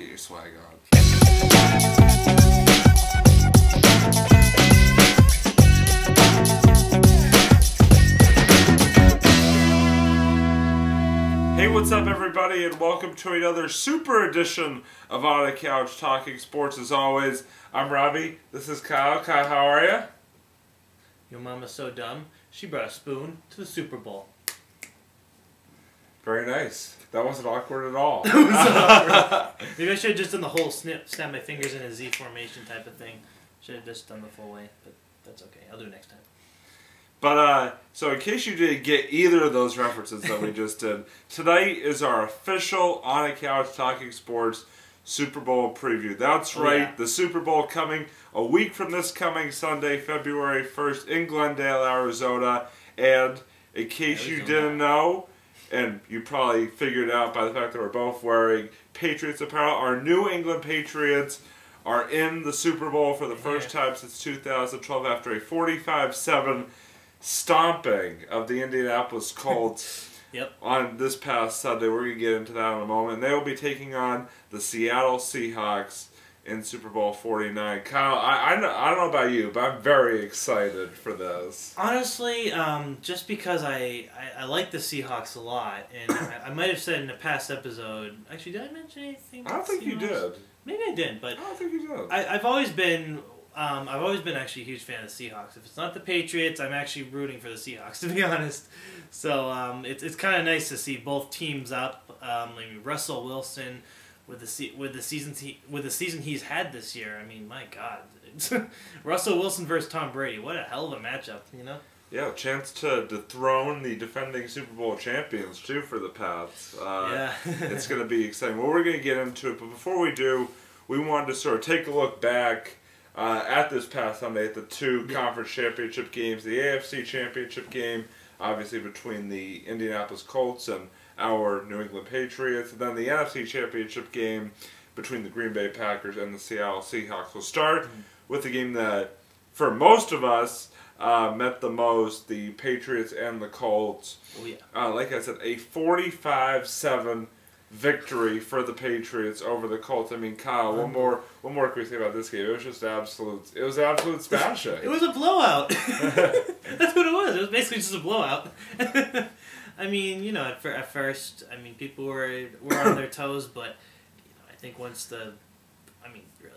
Get your swag on. Hey, what's up everybody, and welcome to another super edition of On the Couch Talking Sports. As always, I'm Robbie, this is Kyle. Kyle, how are you? Your mama's so dumb, she brought a spoon to the Super Bowl. Very nice. That wasn't awkward at all. It was awkward. Maybe I should have just done the whole snap my fingers in a Z formation type of thing. Should have just done the full way, but that's okay. I'll do it next time. But, so in case you didn't get either of those references that we just did, tonight is our official On the Couch Talking Sports Super Bowl preview. That's right, yeah. The Super Bowl coming a week from this coming Sunday, February 1st in Glendale, Arizona. And in case you didn't know, and you probably figured out by the fact that we're both wearing Patriots apparel, our New England Patriots are in the Super Bowl for the first time since 2012 after a 45-7 stomping of the Indianapolis Colts. Yep. On this past Sunday. We're going to get into that in a moment. They will be taking on the Seattle Seahawks in Super Bowl 49. Kyle, I don't know about you, but I'm very excited for this. Honestly, just because I like the Seahawks a lot, and I might have said in a past episode, actually, did I mention anything about I don't think Seahawks? you did. Maybe I didn't, but I don't think you did. I've always been actually a huge fan of the Seahawks. If it's not the Patriots, I'm actually rooting for the Seahawks, to be honest. So it's kind of nice to see both teams up. Like Russell Wilson with the season he's had this year. I mean, my God, Russell Wilson versus Tom Brady. What a hell of a matchup, you know. Yeah, chance to dethrone the defending Super Bowl champions too for the Pats. Yeah, it's going to be exciting. Well, we're going to get into it, but before we do, we wanted to sort of take a look back at this past Sunday at the two conference championship games, the AFC championship game, obviously between the Indianapolis Colts and our New England Patriots, and then the NFC championship game between the Green Bay Packers and the Seattle Seahawks. We'll start with the game that, for most of us, meant the most, the Patriots and the Colts. Oh, yeah. Like I said, a 45-7 victory for the Patriots over the Colts. I mean, Kyle, what more can we say about this game? It was just absolute smashing. It was a blowout. That's what it was. It was basically just a blowout. I mean, you know, at first, I mean, people were on their toes, but you know, I think once really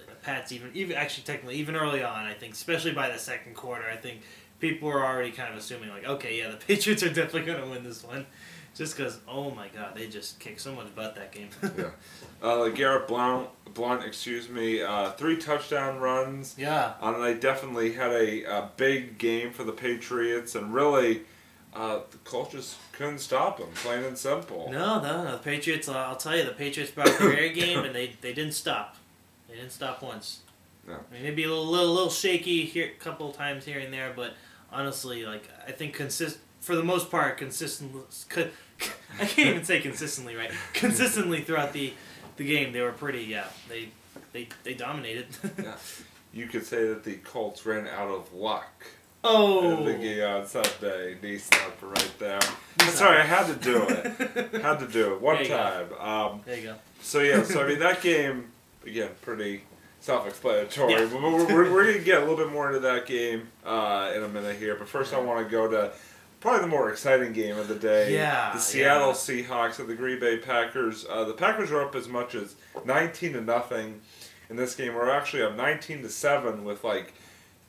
the Pats even early on, I think, especially by the second quarter, I think people were already kind of assuming like, okay, yeah, the Patriots are definitely going to win this one. Just because, oh my God, they just kicked so much butt that game. Yeah. Garrett Blount, 3 touchdown runs. Yeah. They definitely had a big game for the Patriots, and really, the Colts just couldn't stop them, plain and simple. No, the Patriots, I'll tell you, the Patriots brought their air game, and they didn't stop. They didn't stop once. No. I mean, maybe a little shaky here, a couple times here and there, but honestly, like, I think for the most part, I can't even say consistently, right? Consistently throughout the game, they were pretty, they dominated. Yeah. You could say that the Colts ran out of luck. Oh! In the game on Sunday. Knee slapper right there. Sorry, I had to do it. Had to do it. One time. There you go. So, I mean, that game, again, pretty self-explanatory. Yeah. We're going to get a little bit more into that game in a minute here. But first I want to go to probably the more exciting game of the day. Yeah. The Seattle Seahawks and the Green Bay Packers. The Packers were up as much as 19-0 in this game. We're actually up 19-7 with like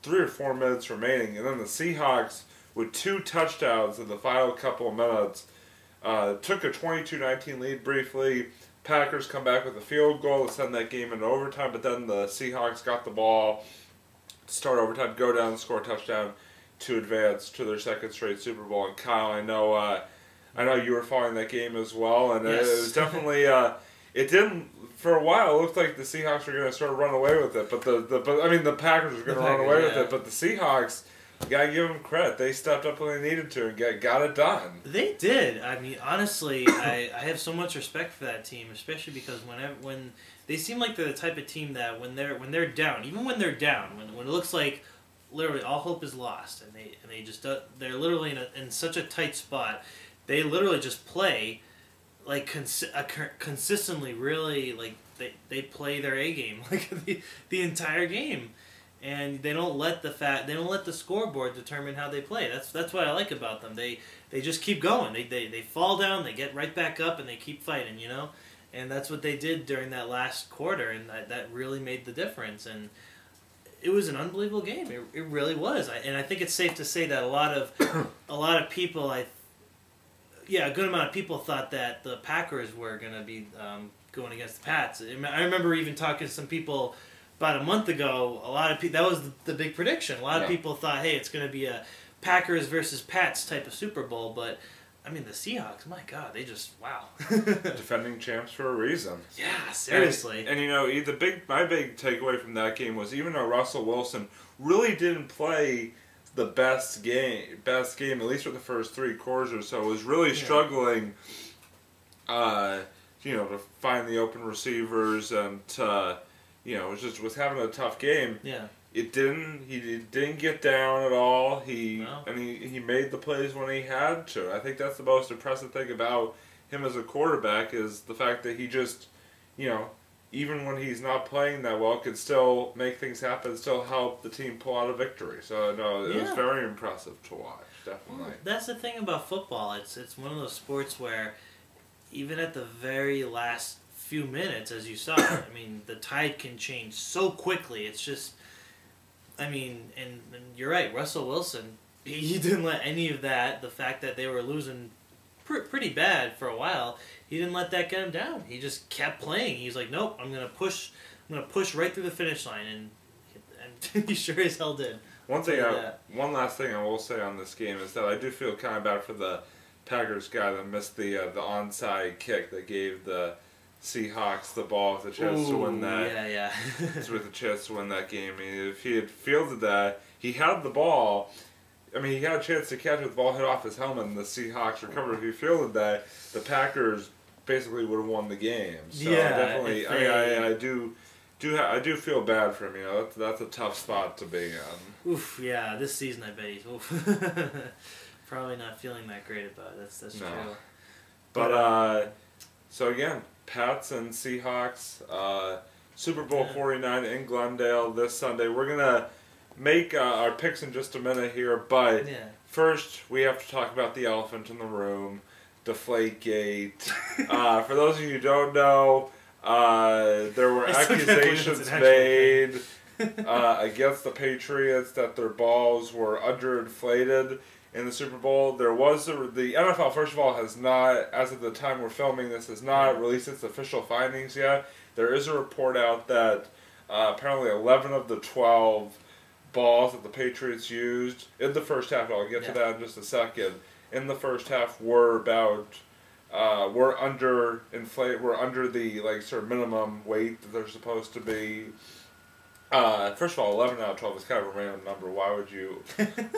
3 or 4 minutes remaining. And then the Seahawks, with 2 touchdowns in the final couple of minutes, took a 22-19 lead briefly. Packers come back with a field goal to send that game into overtime, but then the Seahawks got the ball to start overtime, go down and score a touchdown to advance to their second straight Super Bowl. And Kyle, I know you were following that game as well, and yes. It was definitely it didn't for a while. It looked like the Seahawks were going to sort of run away with it, but the Packers were going to run away with it, but the Seahawks, you gotta give them credit. They stepped up when they needed to and got it done. They did. I mean, honestly, I have so much respect for that team, especially because when they seem like they're the type of team that when they're down, even when they're down, when it looks like literally all hope is lost, and they're literally in such a tight spot, they literally just play like consistently really like they play their A game like the entire game, and they don't let the scoreboard determine how they play. That's what I like about them. They just keep going. They fall down, they get right back up, and they keep fighting. You know, and that's what they did during that last quarter, and that really made the difference. And it was an unbelievable game. It really was. And I think it's safe to say that a lot of people a good amount of people thought that the Packers were going to be going against the Pats. I remember even talking to some people about a month ago. A lot of people, that was the big prediction. A lot of people thought, hey, it's going to be a Packers versus Pats type of Super Bowl. But, I mean, the Seahawks, my God, they just, wow. Defending champs for a reason. Yeah, seriously. And you know, my big takeaway from that game was even though Russell Wilson really didn't play the best game, at least for the first 3 quarters or so, was really struggling, to find the open receivers and, was having a tough game. Yeah. He didn't get down at all. He made the plays when he had to. I think that's the most impressive thing about him as a quarterback is the fact that he just, even when he's not playing that well, could still make things happen, still help the team pull out a victory. So, no, it was very impressive to watch, definitely. Well, that's the thing about football. It's one of those sports where even at the very last few minutes, as you saw, I mean, the tide can change so quickly. It's just, I mean, and you're right, Russell Wilson, he didn't let any of that, the fact that they were losing pretty bad for a while, he didn't let that get him down. He just kept playing. He's like, nope, I'm gonna push right through the finish line, and he sure as hell did. One last thing I will say on this game is that I do feel kind of bad for the Packers guy that missed the onside kick that gave the Seahawks the ball with a chance to win that. Yeah. With a chance to win that game. I mean, if he had fielded that, he had the ball. I mean, he had a chance to catch it. The ball hit off his helmet, and the Seahawks recovered. If he fielded that, the Packers basically would have won the game. So definitely, I do feel bad for him. That's a tough spot to be in. Oof, yeah. This season, I bet he's probably not feeling that great about it. That's true. But so again, Pats and Seahawks, Super Bowl 49 in Glendale this Sunday. We're gonna make our picks in just a minute here, but first we have to talk about the elephant in the room, deflategate. For those of you who don't know, there were accusations made against the Patriots that their balls were underinflated in the Super Bowl. There was the NFL, first of all, has not, as of the time we're filming this, has not released its official findings yet. There is a report out that apparently 11 of the 12 balls that the Patriots used in the first half, I'll get to that in just a second, in the first half were under the sort of minimum weight that they're supposed to be. First of all, 11 out of 12 is kind of a random number. Why would you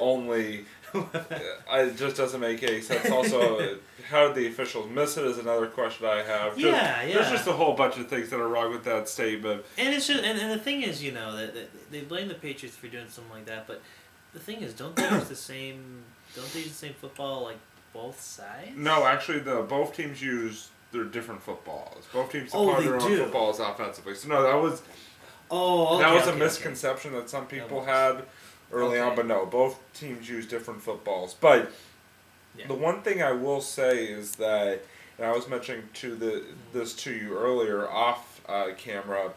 only... it just doesn't make any sense. Also, how did the officials miss it is another question I have. There's just a whole bunch of things that are wrong with that statement. And it's just, and the thing is, that they blame the Patriots for doing something like that, but the thing is, don't they use the same football, like, both sides? No, actually, both teams use their different footballs. Both teams deploy their own footballs offensively. So, no, that was... that was a misconception that some people had early on, but no, both teams use different footballs. But the one thing I will say is that, and I was mentioning this to you earlier off camera,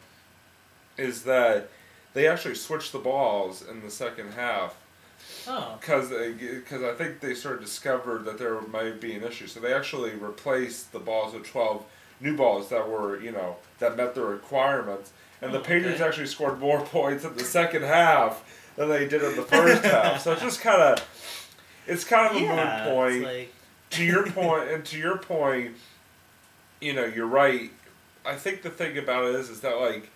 is that they actually switched the balls in the second half. Because I think they sort of discovered that there might be an issue. So they actually replaced the balls with 12 new balls that were, that met the requirements. And the Patriots actually scored more points in the second half than they did in the first half. So it's just kind of a moot point. Like... To your point, you're right. I think the thing about it is that, like,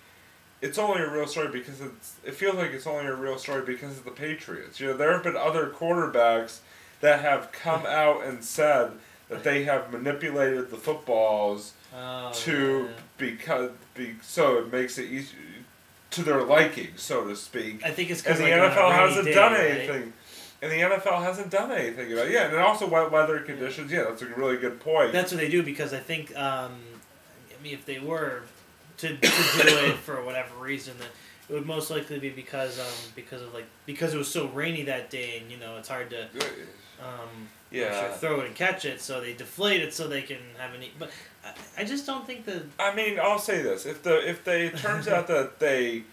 it's only a real story because it feels like it's only a real story because of the Patriots. There have been other quarterbacks that have come out and said that they have manipulated the footballs so it makes it easy to their liking, so to speak. I think it's because the NFL hasn't done anything. And the NFL hasn't done anything about it. Yeah, and also wet weather conditions. Yeah, that's a really good point. That's what they do because I think, if they were to do it for whatever reason, then it would most likely be because it was so rainy that day, and it's hard to throw it and catch it, so they deflate it so they can have an eat. But I just don't think that. I mean, I'll say this: if it turns out that they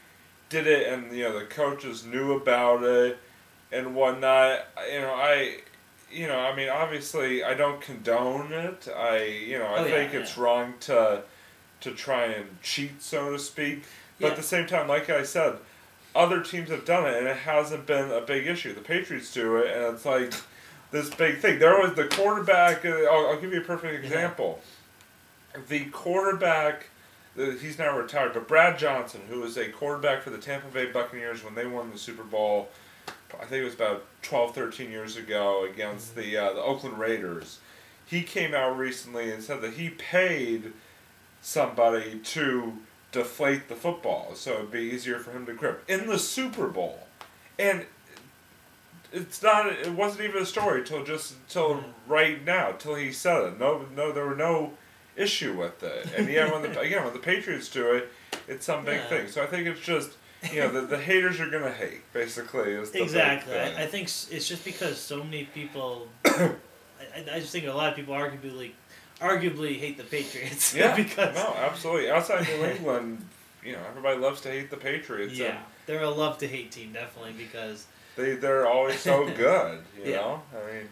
did it and the coaches knew about it and whatnot, I mean, obviously I don't condone it. I think it's wrong to try and cheat, so to speak. But at the same time, like I said, other teams have done it and it hasn't been a big issue. The Patriots do it and it's like this big thing. There was the quarterback. I'll give you a perfect example. The quarterback. He's now retired, but Brad Johnson, who was a quarterback for the Tampa Bay Buccaneers when they won the Super Bowl, I think it was about 12, 13 years ago against the Oakland Raiders. He came out recently and said that he paid somebody to deflate the football so it'd be easier for him to grip in the Super Bowl. And it wasn't even a story till right now, till he said it. No, there were no issue with it. And when the Patriots do it, it's some big thing. So I think it's just the haters are gonna hate, basically, is the exactly. big thing. I think it's just because so many people. I just think a lot of people arguably hate the Patriots. Yeah. Because no, absolutely. Outside New England, everybody loves to hate the Patriots. Yeah, they're a love to hate team, definitely, because they're always so good. You know, I mean,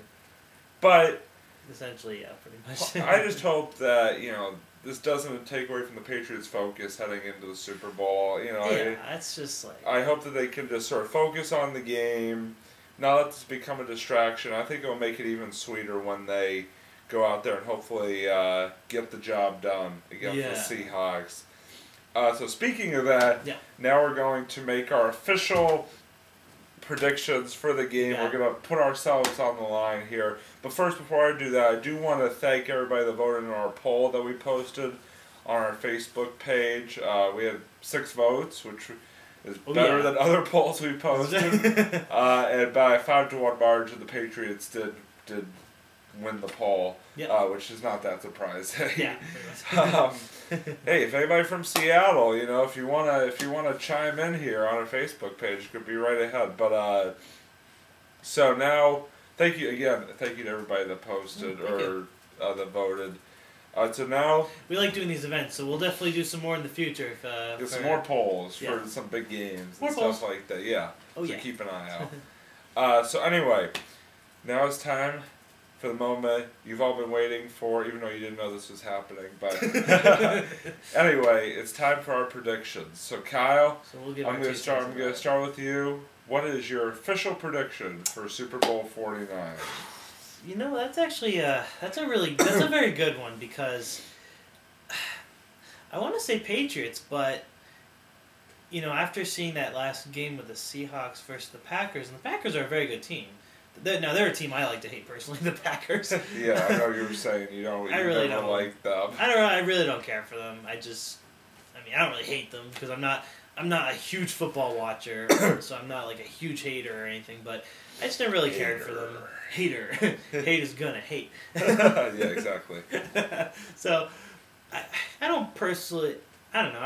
but. Essentially, yeah, pretty much. I just hope that this doesn't take away from the Patriots' focus heading into the Super Bowl. It's just like I hope that they can just sort of focus on the game, not let this become a distraction. I think it'll make it even sweeter when they go out there and hopefully get the job done against the Seahawks. So speaking of that, now we're going to make our official predictions for the game. We're going to put ourselves on the line here. But first, before I do that, I do want to thank everybody that voted in our poll that we posted on our Facebook page. We had 6 votes, which is better than other polls we posted. And by a 5-1 margin, the Patriots did win the poll, which is not that surprising. Hey, if anybody from Seattle, if you wanna chime in here on our Facebook page, you could be right ahead. But so now, thank you to everybody that posted that voted. So now we like doing these events, so we'll definitely do some more in the future. Get some more polls for some big games and stuff like that. Yeah. So keep an eye out. So anyway, now it's time for the moment you've all been waiting for, even though you didn't know this was happening. But anyway, it's time for our predictions. So Kyle, I'm going to start with you. What is your official prediction for Super Bowl 49? That's actually that's a very good one, because I want to say Patriots, but after seeing that last game with the Seahawks versus the Packers, and the Packers are a very good team. Now they're a team I like to hate personally, the Packers. Yeah, I know you were saying you don't like them. I don't know. I really don't care for them. I don't really hate them because I'm not a huge football watcher, so I'm not like a huge hater or anything. But I just never really cared for them. Hater, hate is gonna hate. Yeah, exactly. So I don't personally. I don't know.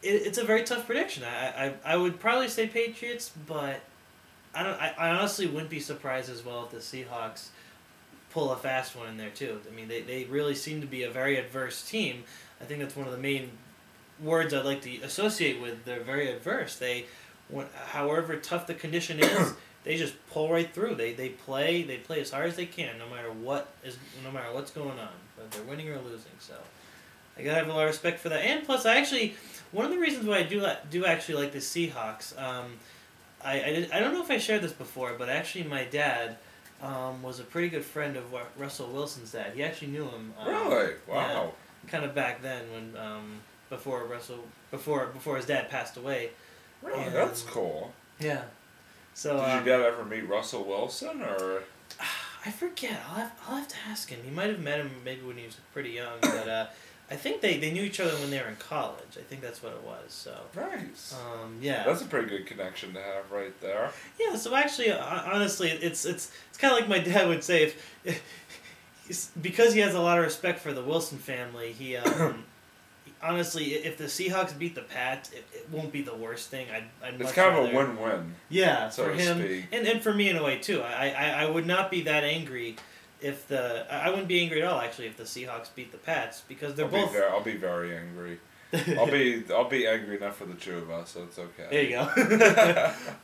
It's a very tough prediction. I would probably say Patriots, but. I honestly wouldn't be surprised as well if the Seahawks pull a fast one in there too. I mean, they really seem to be a very adverse team. I think that's one of the main words I'd like to associate with. They're very adverse. However tough the condition is, they just pull right through. They play as hard as they can, no matter what's going on, whether they're winning or losing. So I gotta have a lot of respect for that. And plus, one of the reasons why I do actually like the Seahawks. I don't know if I shared this before, but actually my dad was a pretty good friend of Russell Wilson's dad. He actually knew him. Really? Wow. Yeah, kind of back then when before his dad passed away. Really? That's cool. Yeah. So did your dad ever meet Russell Wilson, or? I forget. I'll have to ask him. He might have met him maybe when he was pretty young, but I think they knew each other when they were in college. I think that's what it was. So nice. Yeah. That's a pretty good connection to have right there. Yeah. So actually, honestly, it's kind of like my dad would say if because he has a lot of respect for the Wilson family. He honestly, if the Seahawks beat the Pats, it won't be the worst thing. I'd it's much kind rather, of a win-win. Yeah, so for him and for me in a way too. I would not be that angry. I wouldn't be angry at all actually if the Seahawks beat the Pats because they're both. I'll be very angry. I'll be angry enough for the two of us, so it's okay. There you go.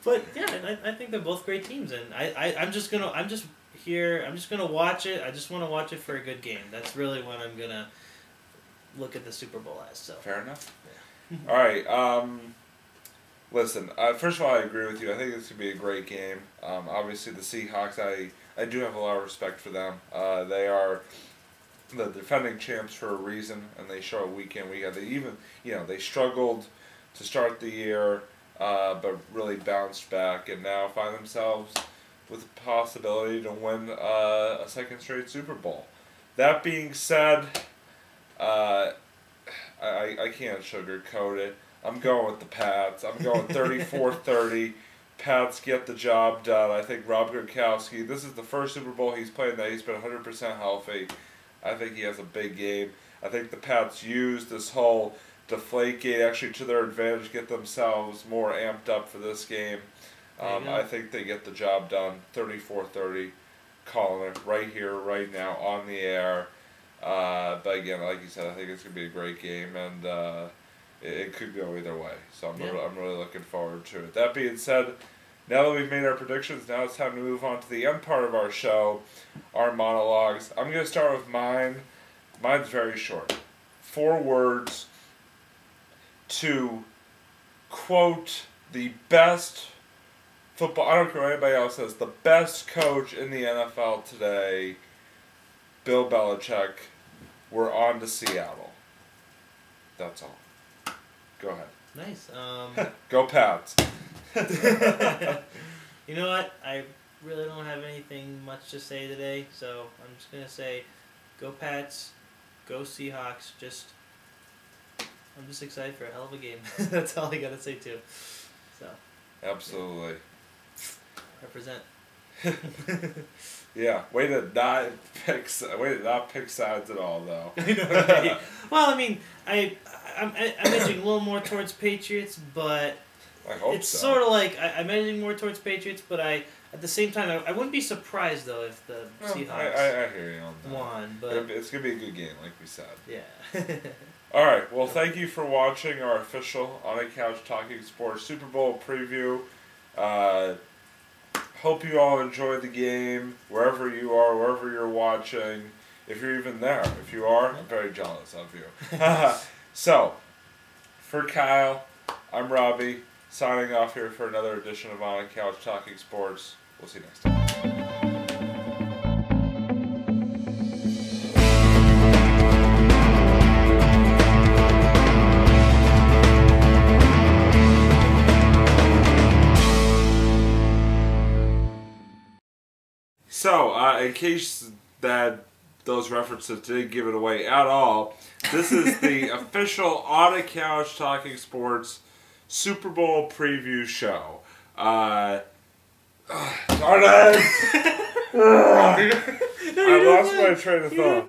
But yeah, I think they're both great teams, and I'm just gonna watch it. I just want to watch it for a good game. That's really what I'm gonna look at the Super Bowl as. So fair enough. Yeah. All right. Listen. First of all, I agree with you. I think this could be a great game. Obviously, the Seahawks. I do have a lot of respect for them. They are the defending champs for a reason, and they show it week in, week out. They even, they struggled to start the year, but really bounced back, and now find themselves with the possibility to win a second straight Super Bowl. That being said, I can't sugarcoat it. I'm going with the Pats. I'm going 34-30. Pats get the job done. I think Rob Gronkowski, this is the first Super Bowl he's played that he's been 100% healthy. I think he has a big game. I think the Pats use this whole deflategate actually to their advantage, get themselves more amped up for this game. I think they get the job done. 34-30, calling it right here, right now, on the air. But again, like you said, I think it's going to be a great game, and it could go either way. So I'm really looking forward to it. That being said, now that we've made our predictions, now it's time to move on to the end part of our show, our monologues. I'm going to start with mine. Mine's very short. 4 words to quote the best football, I don't care what anybody else says, the best coach in the NFL today, Bill Belichick. We're on to Seattle. That's all. Go ahead. Nice. Go Pats. You know what? I really don't have anything much to say today, so I'm just going to say go Pats, go Seahawks. I'm just excited for a hell of a game. That's all I got to say too. So. Absolutely. Represent. Yeah, way to not pick sides at all, though. I know, right? Well, I mean, I'm edging a little more towards Patriots, but I hope it's so. sort of like I'm edging more towards Patriots, but at the same time I wouldn't be surprised though if the Seahawks I hear you on that. won. But it's gonna be a good game, like we said. Yeah. All right. Well, thank you for watching our official On a Couch Talking Sports Super Bowl preview. Hope you all enjoyed the game, wherever you are, wherever you're watching. If you're even there. If you are, I'm very jealous of you. So, for Kyle, I'm Robbie, signing off here for another edition of On a Couch Talking Sports. We'll see you next time. So, in case that those references didn't give it away at all, this is the official On a Couch Talking Sports Super Bowl preview show. Darn it! I lost my train of thought.